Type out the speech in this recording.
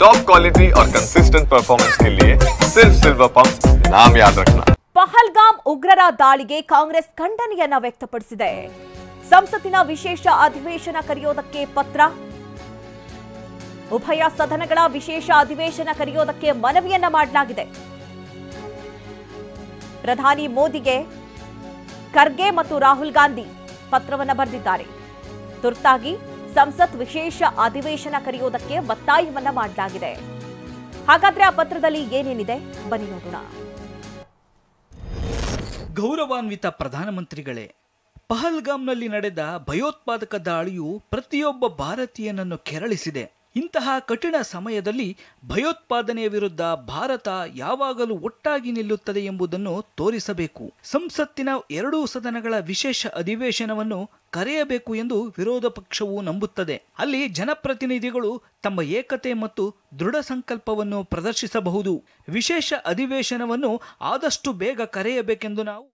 Top quality और consistent performance के लिए सिर्फ सिल्वर पंप नाम याद रखना। ಪಹಲ್ಗಾಮ್ ಉಗ್ರರ ದಾಳಿಗೆ ಕಾಂಗ್ರೆಸ್ ಖಂಡನೆಯನ್ನ ವ್ಯಕ್ತಪಡಿಸಿದೆ. ಸಂಸತ್ತಿನ ವಿಶೇಷ ಅಧಿವೇಶನ ಕರೆಯೋದಕ್ಕೆ ಪತ್ರ, ಉಭಯ ಸದನಗಳ ವಿಶೇಷ ಅಧಿವೇಶನ ಕರೆಯೋದಕ್ಕೆ ಮನವಿಯನ್ನ ಮಾಡಲಾಗಿದೆ. ಪ್ರಧಾನಿ ಮೋದಿಗೆ ಖರ್ಗೆ ಮತ್ತು ರಾಹುಲ್ ಗಾಂಧಿ ಪತ್ರವನ್ನು ಬರೆದಿದ್ದಾರೆ. ತುರ್ತಾಗಿ ಸಂಸತ್ ವಿಶೇಷ ಅಧಿವೇಶನ ಕರೆಯೋದಕ್ಕೆ ಒತ್ತಾಯವನ್ನ ಮಾಡಲಾಗಿದೆ. ಹಾಗಾದ್ರೆ ಆ ಪತ್ರದಲ್ಲಿ ಏನೇನಿದೆ ಬನ್ನಿ ನೋಡೋಣ. ಗೌರವಾನ್ವಿತ ಪ್ರಧಾನಮಂತ್ರಿಗಳೇ, ಪಹಲ್ಗಾಮ್ನಲ್ಲಿ ನಡೆದ ಭಯೋತ್ಪಾದಕ ದಾಳಿಯು ಪ್ರತಿಯೊಬ್ಬ ಭಾರತೀಯನನ್ನು ಕೆರಳಿಸಿದೆ. ಇಂತಹ ಕಠಿಣ ಸಮಯದಲ್ಲಿ ಭಯೋತ್ಪಾದನೆಯ ವಿರುದ್ಧ ಭಾರತ ಯಾವಾಗಲೂ ಒಟ್ಟಾಗಿ ನಿಲ್ಲುತ್ತದೆ ಎಂಬುದನ್ನು ತೋರಿಸಬೇಕು. ಸಂಸತ್ತಿನ ಎರಡೂ ಸದನಗಳ ವಿಶೇಷ ಅಧಿವೇಶನವನ್ನು ಕರೆಯಬೇಕು ಎಂದು ವಿರೋಧ ಪಕ್ಷವು ನಂಬುತ್ತದೆ. ಅಲ್ಲಿ ಜನಪ್ರತಿನಿಧಿಗಳು ತಮ್ಮ ಏಕತೆ ಮತ್ತು ದೃಢ ಸಂಕಲ್ಪವನ್ನು ಪ್ರದರ್ಶಿಸಬಹುದು. ವಿಶೇಷ ಅಧಿವೇಶನವನ್ನು ಆದಷ್ಟು ಬೇಗ ಕರೆಯಬೇಕೆಂದು ನಾವು